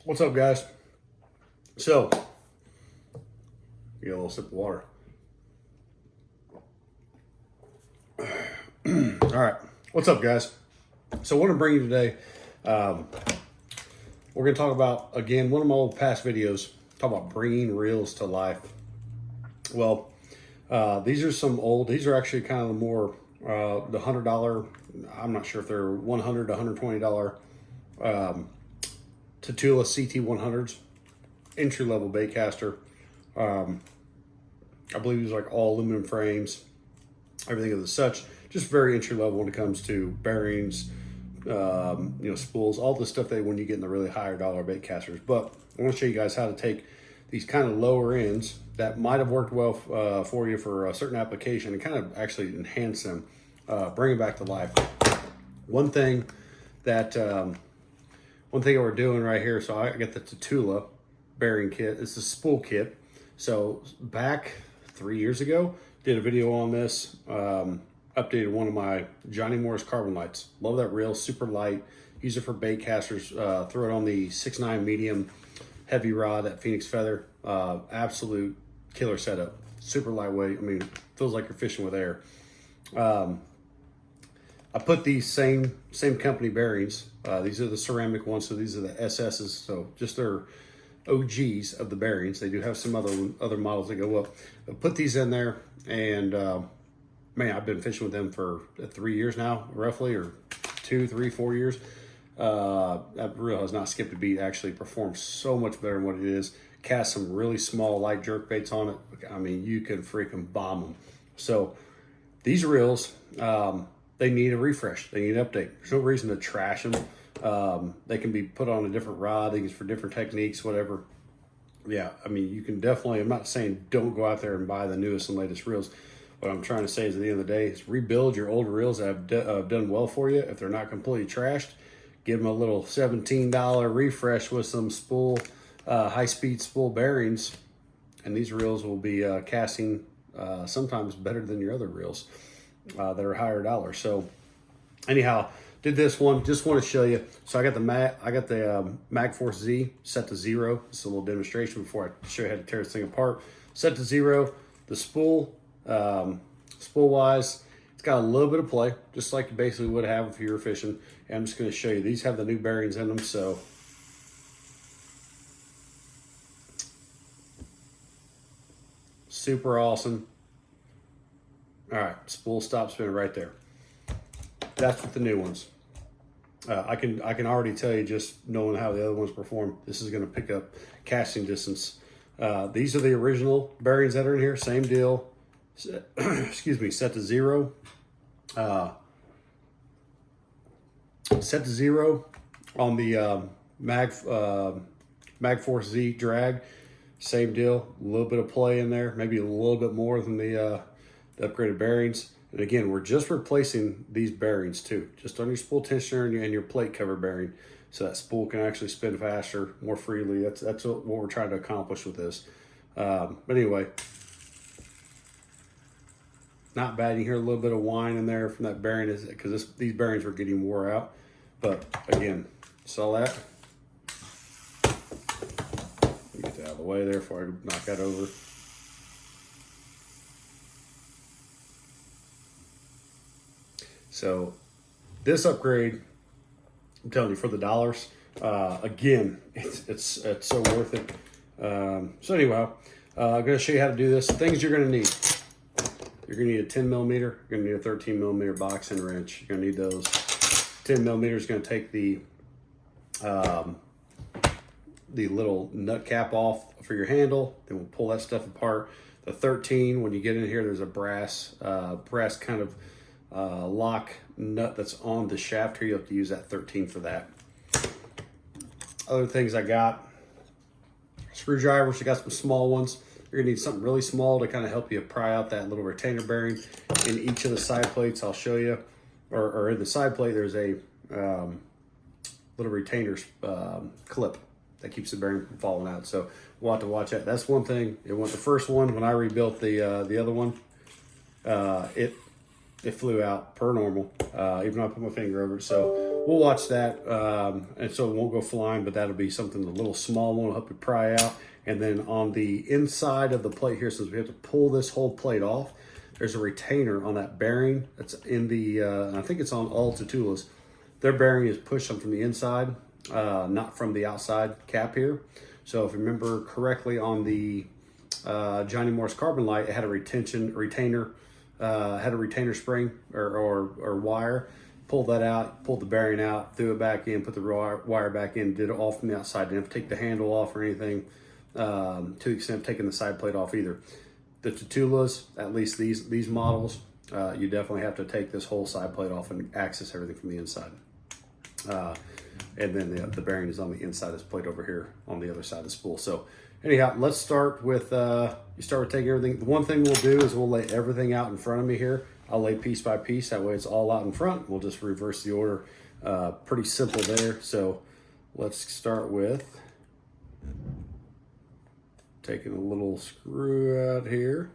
What's up, guys? So, get a little sip of water. All right, what's up, guys? So, I want to bring you today. We're going to talk about, again, one of my old past videos, talk about bringing reels to life. Well, these are some old, these are actually kind of the more, the $100, I'm not sure if they're $100 to $120 Tatula CT100s, entry level baitcaster. I believe these like all aluminum frames, everything of the such. Just very entry level when it comes to bearings, spools, all the stuff that when you get in the really higher dollar baitcasters. But I want to show you guys how to take these kind of lower ends that might have worked well for you for a certain application and kind of actually enhance them, bring them back to life. One thing that we're doing right here, so I got the Tatula bearing kit. It's a spool kit. So back 3 years ago, did a video on this, updated one of my Johnny Morris carbon lights. Love that reel, super light. Use it for bait casters. Throw it on the 6.9 medium heavy rod at Phoenix Feather. Absolute killer setup. Super lightweight. I mean, feels like you're fishing with air. I put these same company bearings. These are the ceramic ones, so these are the SS's. So just their OGs of the bearings. They do have some other models that go up. I put these in there, and man, I've been fishing with them for 3 years now, roughly, or 2, 3, 4 years. That reel has not skipped a beat. Actually performs so much better than what it is. Cast some really small light jerk baits on it. I mean, you can freaking bomb them. So these reels, they need a refresh. They need an update. There's no reason to trash them. They can be put on a different rod. They can for different techniques, whatever. Yeah, I mean, you can definitely, I'm not saying don't go out there and buy the newest and latest reels. What I'm trying to say is at the end of the day, is rebuild your older reels that have done well for you. If they're not completely trashed, give them a little $17 refresh with some spool, high-speed spool bearings, and these reels will be casting sometimes better than your other reels that are higher dollar. So anyhow, did this one, just want to show you. So I got the MagForce Z set to 0. It's a little demonstration before I show you how to tear this thing apart. Set to 0. The spool, spool wise, it's got a little bit of play, just like you basically would have if you were fishing. And I'm just going to show you. These have the new bearings in them, so super awesome. All right, spool stop spinning right there. That's with the new ones. I can already tell you, just knowing how the other ones perform, this is going to pick up casting distance. These are the original bearings that are in here. Same deal. Excuse me. Set to 0. Set to 0 on the MagForce Z drag. Same deal. A little bit of play in there. Maybe a little bit more than the upgraded bearings. And again, we're just replacing these bearings too, just on your spool tensioner and your plate cover bearing, so that spool can actually spin faster, more freely. That's what we're trying to accomplish with this. But anyway, not bad. You hear a little bit of whine in there from that bearing, is because these bearings were getting wore out. But again, saw that. Get that out of the way there before I knock that over. So this upgrade, I'm telling you, for the dollars, again, it's so worth it. So anyhow, I'm going to show you how to do this. Things you're going to need. You're going to need a 10 millimeter. You're going to need a 13 millimeter box and wrench. You're going to need those. 10 millimeters is going to take the little nut cap off for your handle. Then we'll pull that stuff apart. The 13, when you get in here, there's a brass kind of lock nut that's on the shaft here. You have to use that 13 for that. Other things I got, screwdrivers. I got some small ones. You're gonna need something really small to kind of help you pry out that little retainer bearing in each of the side plates. I'll show you, or in the side plate there's a little retainer clip that keeps the bearing from falling out. So we'll have to watch that. That's one thing. It went the first one when I rebuilt the other one. it flew out per normal, even though I put my finger over it. So we'll watch that. And so it won't go flying, but that'll be something, a little small one, will help it pry out. And then on the inside of the plate here, since we have to pull this whole plate off, there's a retainer on that bearing that's in the, I think it's on all Tatulas. Their bearing is pushed from the inside, not from the outside cap here. So if you remember correctly on the Johnny Morris Carbon Light, it had a retainer spring or wire. Pulled that out, pulled the bearing out, threw it back in, put the wire back in, did it all from the outside. Didn't have to take the handle off or anything, to the extent of taking the side plate off either. The Tatulas, at least these models, you definitely have to take this whole side plate off and access everything from the inside. And then the bearing is on the inside of this plate over here on the other side of the spool. So anyhow, let's start with, you start with taking everything. The one thing we'll do is we'll lay everything out in front of me here. I'll lay piece by piece. That way it's all out in front. We'll just reverse the order. Pretty simple there. So let's start with taking a little screw out here.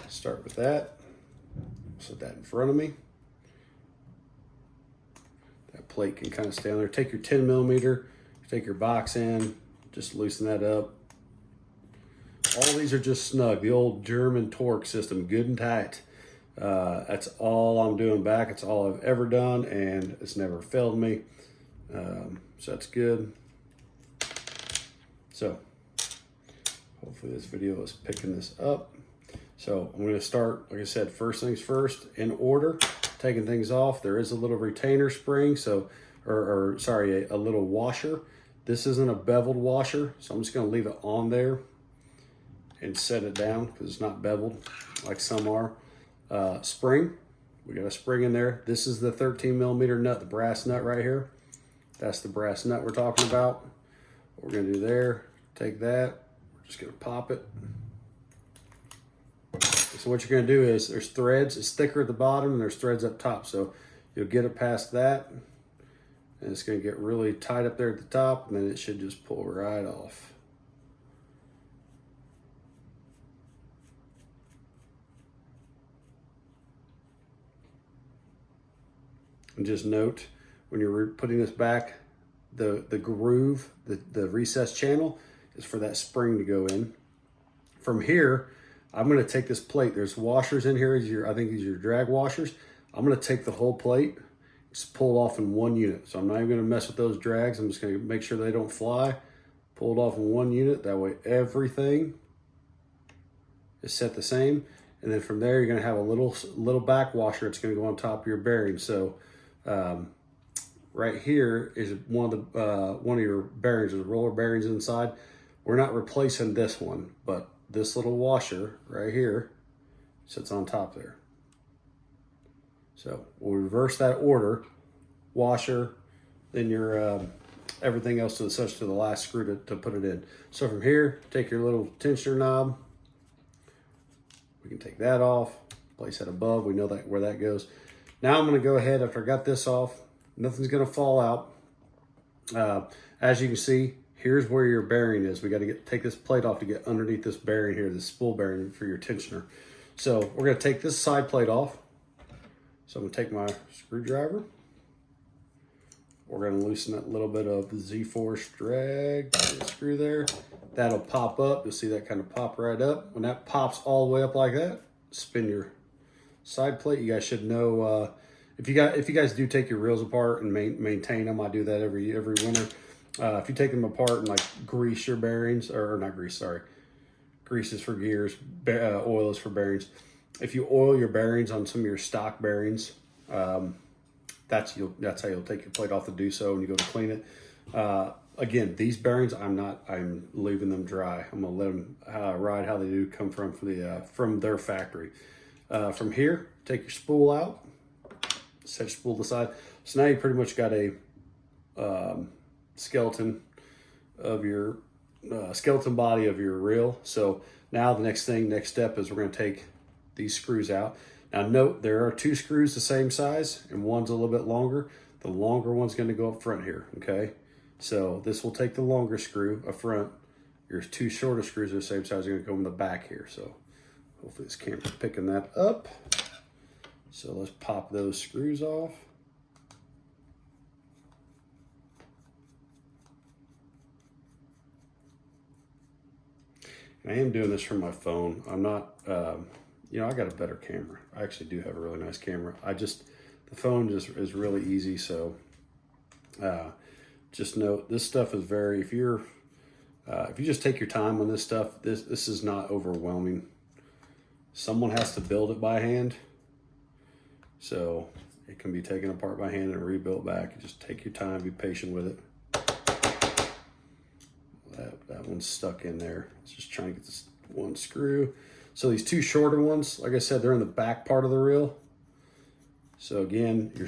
Start with that. Set that in front of me. That plate can kind of stay on there. Take your 10 millimeter, take your box in, just loosen that up. All these are just snug, the old German torque system, good and tight. That's all I'm doing back. It's all I've ever done, and it's never failed me. So that's good. So hopefully this video is picking this up. So I'm going to start, like I said, first things first, in order, taking things off. There is a little retainer spring, so, sorry, a little washer. This isn't a beveled washer, so I'm just going to leave it on there and set it down because it's not beveled like some are. Spring, we got a spring in there. This is the 13 millimeter nut, the brass nut right here. That's the brass nut we're talking about. What we're gonna do there, take that, we're just gonna pop it. So what you're gonna do is, there's threads, it's thicker at the bottom and there's threads up top. So you'll get it past that and it's gonna get really tight up there at the top, and then it should just pull right off. And just note, when you're putting this back, the groove, the recessed channel is for that spring to go in. From here, I'm gonna take this plate. There's washers in here. I think these are your drag washers. I'm gonna take the whole plate, just pull it off in one unit. So I'm not even gonna mess with those drags. I'm just gonna make sure they don't fly. Pull it off in one unit. That way everything is set the same. And then from there, you're gonna have a little back washer. It's gonna go on top of your bearing. So right here is one of your bearings, the roller bearings inside. We're not replacing this one, but this little washer right here sits on top there. So we'll reverse that order: washer, then your everything else to the last screw to put it in. So from here, take your little tensioner knob. We can take that off, place that above. We know that where that goes. Now I'm going to go ahead, after I got this off, nothing's going to fall out. As you can see, here's where your bearing is. We got to take this plate off to get underneath this bearing here, this spool bearing for your tensioner. So we're going to take this side plate off. So I'm going to take my screwdriver. We're going to loosen that little bit of Z-force drag screw there. That'll pop up. You'll see that kind of pop right up. When that pops all the way up like that, spin your side plate. You guys should know, if you guys do take your reels apart and maintain them, I do that every winter. If you take them apart and like grease your bearings, or not grease, sorry, grease is for gears, oil is for bearings. If you oil your bearings on some of your stock bearings, that's how you'll take your plate off to do so when you go to clean it. Again, these bearings, I'm leaving them dry. I'm gonna let them ride how they do come from their factory. From here, take your spool out, set your spool to the side. So now you pretty much got a skeleton body of your reel. So now the next step is we're going to take these screws out. Now note, there are two screws the same size and one's a little bit longer. The longer one's going to go up front here, okay? So this will take the longer screw up front. Your two shorter screws are the same size, are going to go in the back here. So hopefully this camera's picking that up. So let's pop those screws off. I am doing this from my phone. I'm not, you know, I got a better camera. I actually do have a really nice camera. The phone just is really easy. So just note, this stuff is very, if you just take your time on this stuff, this is not overwhelming. Someone has to build it by hand. So it can be taken apart by hand and rebuilt back. You just take your time, be patient with it. That one's stuck in there. I was just trying to get this one screw. So these two shorter ones, like I said, they're in the back part of the reel. So again, your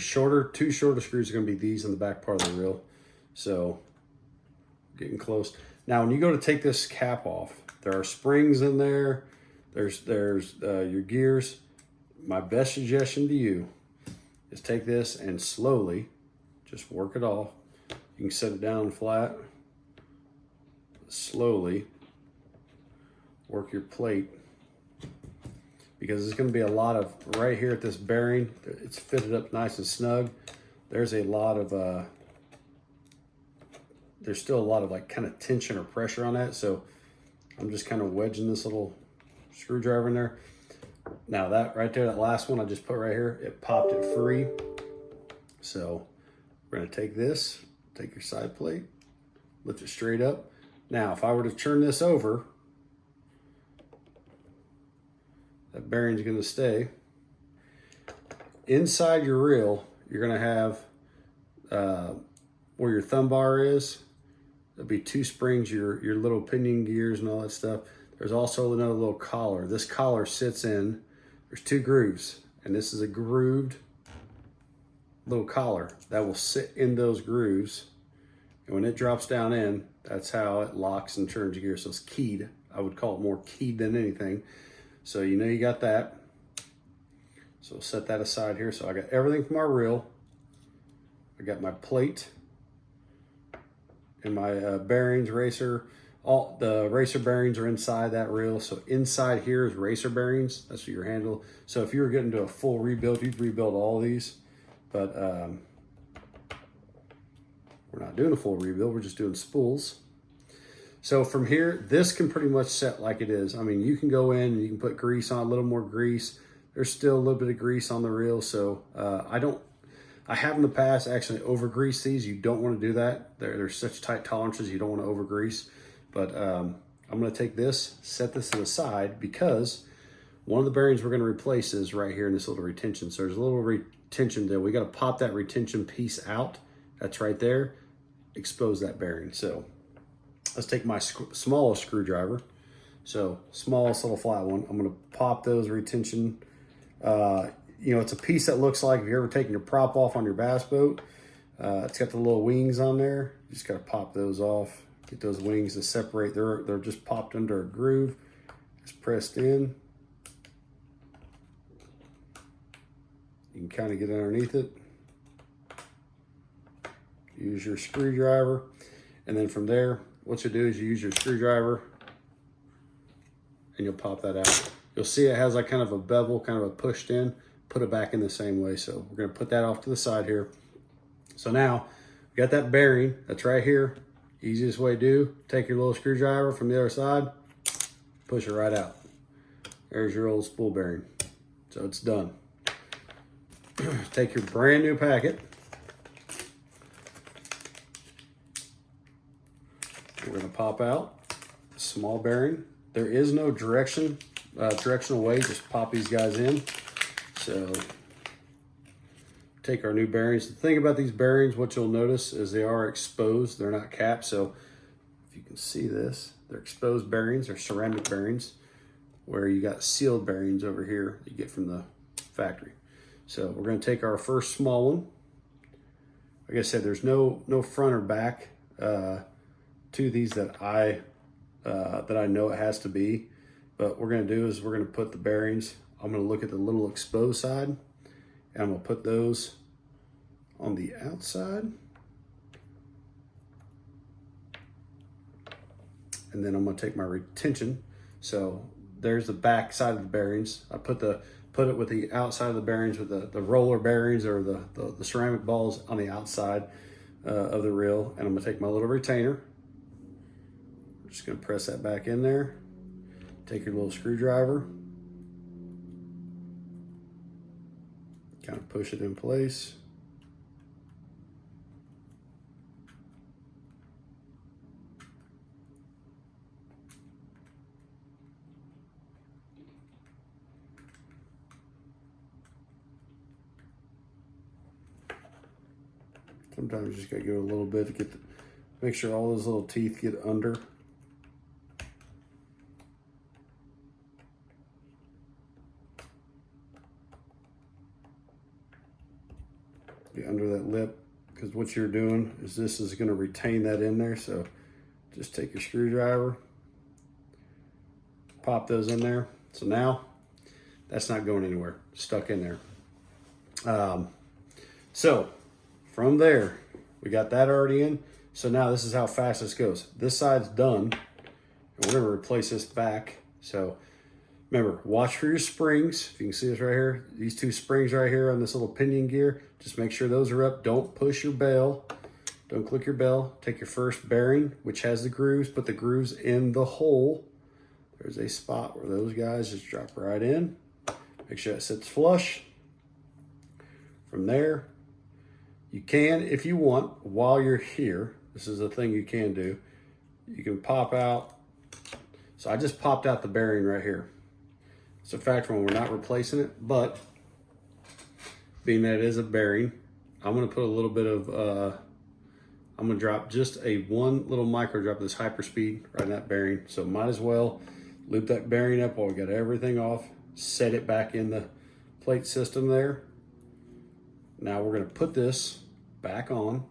two shorter screws are gonna be these in the back part of the reel. So getting close. Now, when you go to take this cap off, there are springs in there. There's your gears. My best suggestion to you is take this and slowly just work it off. You can set it down flat. Slowly work your plate, because there's going to be a lot of, right here at this bearing, it's fitted up nice and snug. There's a lot of there's still a lot of like kind of tension or pressure on that. So I'm just kind of wedging this little screwdriver in there. Now that right there, that last one I just put right here, it popped it free. So we're going to take this, take your side plate, lift it straight up. Now, if I were to turn this over, that bearing's going to stay. Inside your reel, you're going to have where your thumb bar is. There'll be two springs, your little pinion gears and all that stuff. There's also another little collar. This collar sits in, there's two grooves, and this is a grooved little collar that will sit in those grooves. And when it drops down in, that's how it locks and turns your gear. So it's keyed. I would call it more keyed than anything. So you know you got that. So set that aside here. So I got everything from our reel. I got my plate and my bearings, racer. All the racer bearings are inside that reel. So inside here is racer bearings. That's your handle. So if you were getting to a full rebuild, you'd rebuild all these. But we're not doing a full rebuild, we're just doing spools. So from here, this can pretty much set like it is. I mean, you can go in and you can put grease on, a little more grease. There's still a little bit of grease on the reel. So I have in the past actually over greased these. You don't want to do that. There's such tight tolerances, you don't want to over grease. But I'm gonna take this, set this to the side, because one of the bearings we're gonna replace is right here in this little retention. So there's a little retention there. We gotta pop that retention piece out. That's right there. Expose that bearing. So let's take my smallest screwdriver. So smallest little flat one. I'm gonna pop those retention. You know, it's a piece that looks like, if you're ever taking your prop off on your bass boat, it's got the little wings on there. You just gotta pop those off. Get those wings to separate. They're just popped under a groove. It's pressed in. You can kind of get underneath it. Use your screwdriver, and then from there, what you do is you use your screwdriver and you'll pop that out. You'll see it has like kind of a bevel, kind of a pushed in. Put it back in the same way. So we're gonna put that off to the side here. So now we got that bearing that's right here. Easiest way to do, take your little screwdriver from the other side, push it right out. There's your old spool bearing. So it's done. Take your brand new packet. We're gonna pop out a small bearing. There is no directional way, just pop these guys in. So take our new bearings. The thing about these bearings, what you'll notice is they are exposed. They're not capped. So if you can see this, they're exposed bearings. They're ceramic bearings, where you got sealed bearings over here you get from the factory. So we're going to take our first small one. Like I said, there's no front or back to these that I know it has to be. But what we're going to do is we're going to put the bearings. I'm going to look at the little exposed side, and I'm going to put those on the outside. And then I'm going to take my retention. So there's the back side of the bearings. I put the put it with the outside of the bearings with the roller bearings or the ceramic balls on the outside of the reel. And I'm gonna take my little retainer. I'm just gonna press that back in there. Take your little screwdriver. Kind of push it in place. Sometimes you just gotta go a little bit to get make sure all those little teeth get under. Get under that lip, because what you're doing is this is gonna retain that in there. So just take your screwdriver, pop those in there. So now that's not going anywhere, stuck in there. So from there, we got that already in. So now this is how fast this goes. This side's done. And we're gonna replace this back. So remember, watch for your springs. If you can see this right here, these two springs right here on this little pinion gear, just make sure those are up. Don't push your bell. Don't click your bell. Take your first bearing, which has the grooves, put the grooves in the hole. There's a spot where those guys just drop right in. Make sure it sits flush. From there, you can, if you want, while you're here, this is a thing you can do, you can pop out. So I just popped out the bearing right here. It's a factor when we're not replacing it, but being that it is a bearing, I'm gonna put a little bit of, I'm gonna drop just one little micro drop of this Hyperspeed right in that bearing. So might as well loop that bearing up while we got everything off, set it back in the plate system there. Now we're gonna put this back on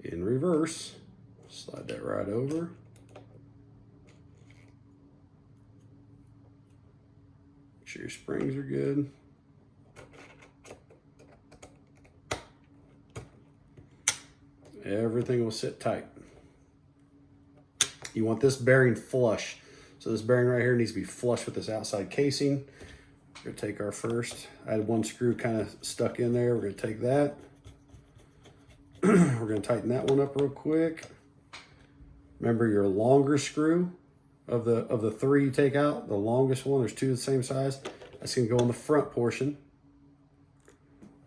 in reverse. Slide that right over. Make sure your springs are good. Everything will sit tight. You want this bearing flush. So this bearing right here needs to be flush with this outside casing. We're gonna take our first, I had one screw kind of stuck in there. We're gonna take that. We're gonna tighten that one up real quick. Remember your longer screw of the three you take out, the longest one, there's two the same size. That's gonna go on the front portion.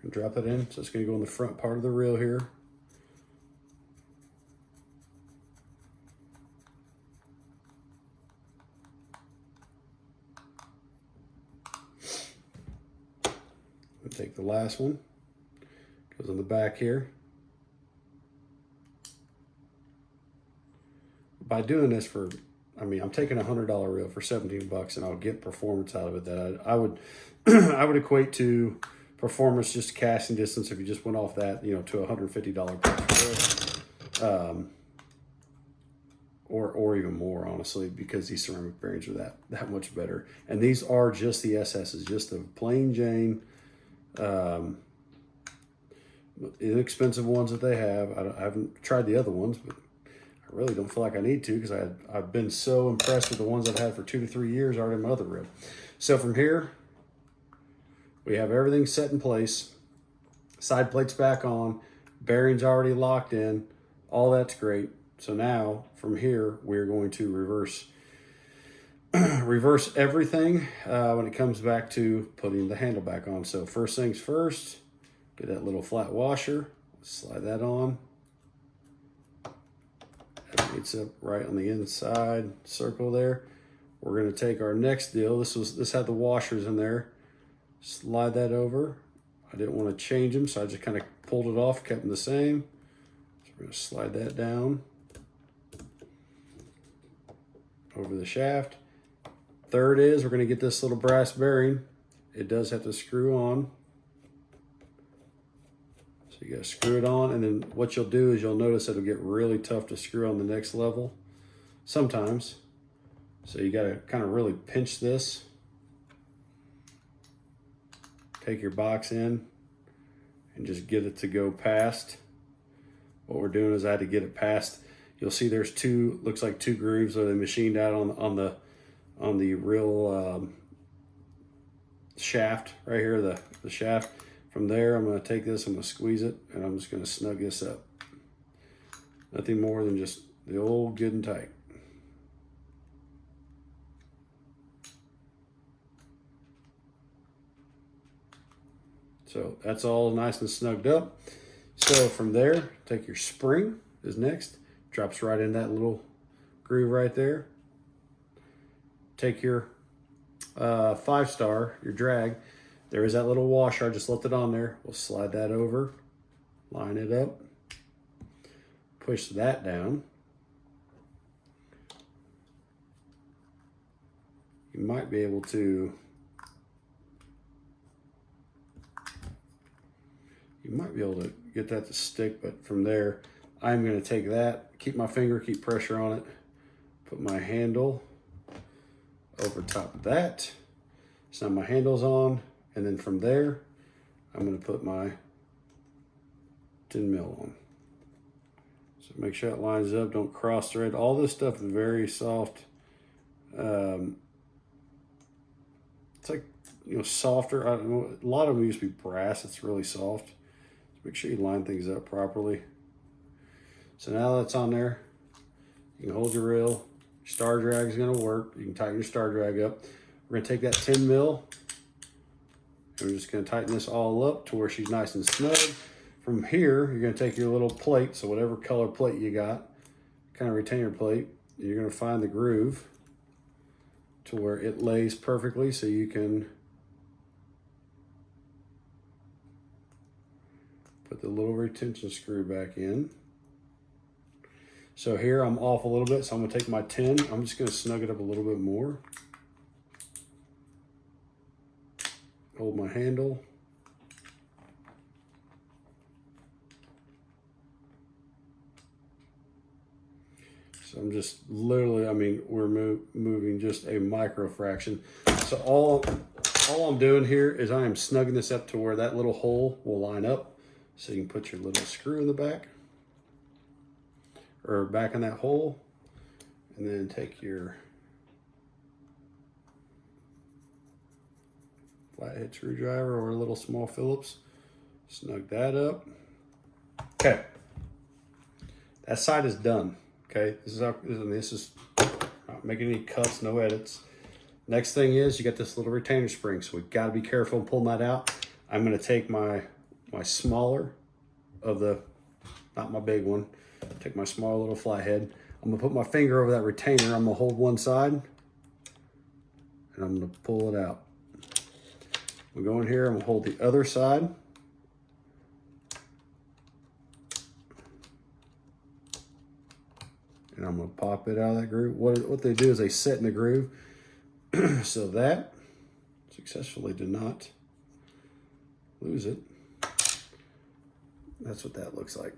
Drop that in, so it's gonna go in the front part of the reel here. Take the last one, goes on the back here. By doing this for, I mean, I'm taking a $100 reel for 17 bucks and I'll get performance out of it that I would, I would equate to performance just casting distance if you just went off that, you know, to a $150 price reel. Or even more, honestly, because these ceramic bearings are that much better. And these are just the SS's, just the plain Jane, inexpensive ones that they have. I haven't tried the other ones, but I really don't feel like I need to, because I've been so impressed with the ones I've had for 2 to 3 years already in my other reel. So from here, we have everything set in place. Side plates back on, bearings already locked in, all that's great. So now from here, we're going to reverse everything when it comes back to putting the handle back on. So first things first, get that little flat washer, slide that on. That meets up right on the inside circle there. We're gonna take our next deal. This had the washers in there. Slide that over. I didn't want to change them, so I just kind of pulled it off, kept them the same. So we're gonna slide that down over the shaft. Third is we're gonna get this little brass bearing. It does have to screw on. So you gotta screw it on, and then what you'll do is you'll notice it'll get really tough to screw on the next level sometimes. So you gotta kind of really pinch this. Take your box in and just get it to go past. What we're doing is I had to get it past. You'll see there's two, looks like two grooves that they machined out on the real shaft right here, the shaft. From there, I'm going to take this, I'm going to squeeze it, and I'm just going to snug this up. Nothing more than just the old good and tight. So that's all nice and snugged up. So from there, take your spring is next. Drops right in that little groove right there. Take your 5-star, your drag. There is that little washer. I just left it on there. We'll slide that over, line it up, push that down. You might be able to, get that to stick, but from there, I'm going to take that, keep my finger, keep pressure on it, put my handle over top of that. So now my handle's on, and then from there, I'm going to put my 10 mil on. So make sure it lines up, don't cross thread. All this stuff is very soft. It's like, you know, softer. I don't know, a lot of them used to be brass. It's really soft. So make sure you line things up properly. So now that's on there, you can hold your reel. Star drag is going to work. You can tighten your star drag up. We're going to take that 10 mil, and we're just going to tighten this all up to where she's nice and snug. From here, you're going to take your little plate, so whatever color plate you got, kind of retainer plate, and you're going to find the groove to where it lays perfectly, so you can put the little retention screw back in. So here I'm off a little bit, so I'm gonna take my 10, I'm just gonna snug it up a little bit more. Hold my handle. So I'm just literally, I mean, we're moving just a micro fraction. So all I'm doing here is I am snugging this up to where that little hole will line up. So you can put your little screw in the back, or back in that hole, and then take your flathead screwdriver or a little small Phillips, snug that up. Okay, that side is done. Okay, this is not making any cuts, no edits. Next thing is you got this little retainer spring, so we've got to be careful in pulling that out. I'm going to take my smaller of the, not my big one, take my small little flathead. I'm gonna put my finger over that retainer. I'm gonna hold one side, and I'm gonna pull it out. I'm gonna go in here, I'm gonna hold the other side. And I'm gonna pop it out of that groove. What they do is they sit in the groove. So that successfully did not lose it. That's what that looks like.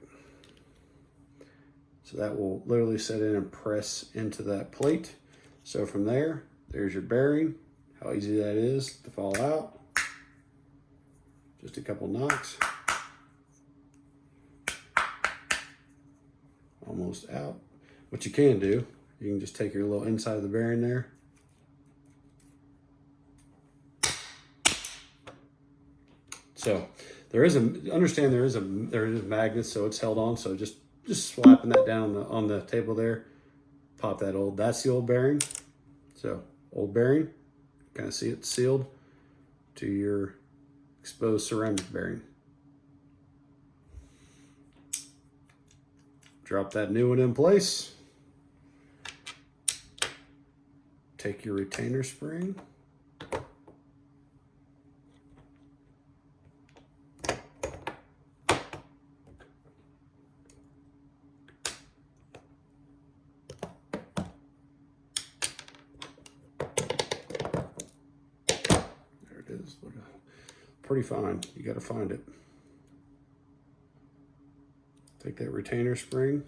So that will literally set in and press into that plate. So from there, there's your bearing. How easy that is to fall out. Just a couple knocks. Almost out. What you can do, you can just take your little inside of the bearing there. So there is magnets, so it's held on. So just slapping that down on the table there, pop that that's the old bearing. So old bearing, kind of see it sealed to your exposed ceramic bearing. Drop that new one in place. Take your retainer spring. Pretty fine. You got to find it. Take that retainer spring.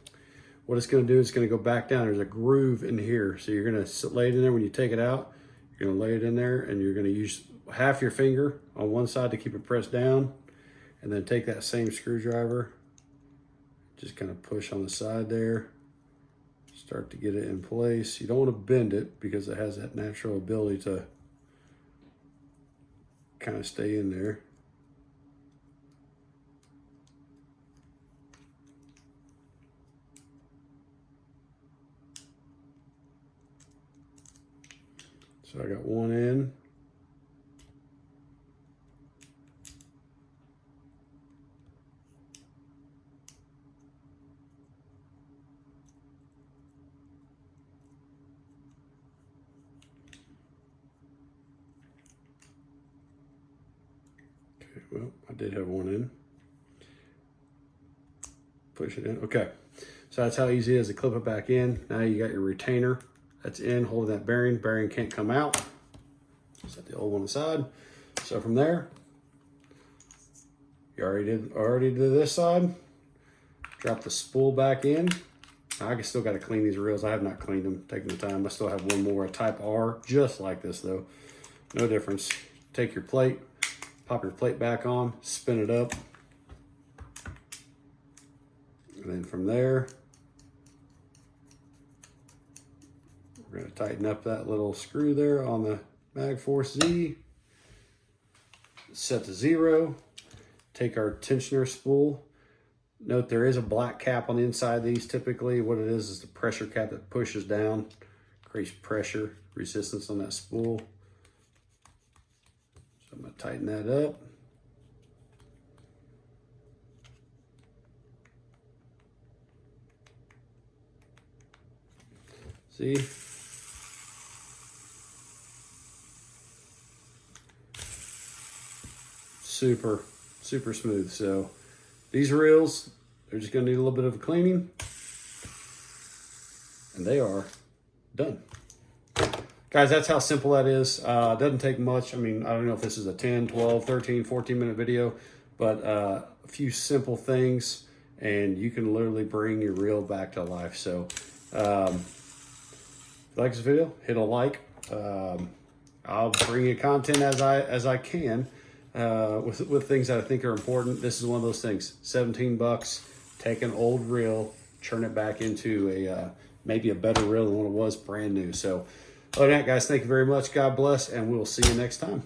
What it's going to do is going to go back down. There's a groove in here. So you're going to lay it in there. When you take it out, you're going to lay it in there, and you're going to use half your finger on one side to keep it pressed down, and then take that same screwdriver, just kind of push on the side there, start to get it in place. You don't want to bend it because it has that natural ability to kind of stay in there. So I got one in. Okay, well, I did have one in. Push it in. Okay, so that's how easy it is to clip it back in. Now you got your retainer that's in, holding that bearing. Bearing can't come out. Set the old one aside. So from there, you already did this side. Drop the spool back in. I still got to clean these reels. I have not cleaned them, taking the time. I still have one more, a Type R, just like this though. No difference. Take your plate, pop your plate back on, spin it up. And then from there, we're going to tighten up that little screw there on the MagForce Z. Set to 0. Take our tensioner spool. Note there is a black cap on the inside of these. Typically what it is the pressure cap that pushes down, creates pressure, resistance on that spool. So I'm going to tighten that up. See? Super smooth. So these reels, they're just gonna need a little bit of a cleaning and they are done. Guys, that's how simple that is. It doesn't take much. I mean, I don't know if this is a 10, 12, 13, 14 minute video, but a few simple things and you can literally bring your reel back to life. So if you like this video, hit a like. I'll bring you content as I can. With things that I think are important. This is one of those things. 17 bucks, take an old reel, turn it back into a maybe a better reel than what it was brand new. So other than that, guys, thank you very much. God bless, and we'll see you next time.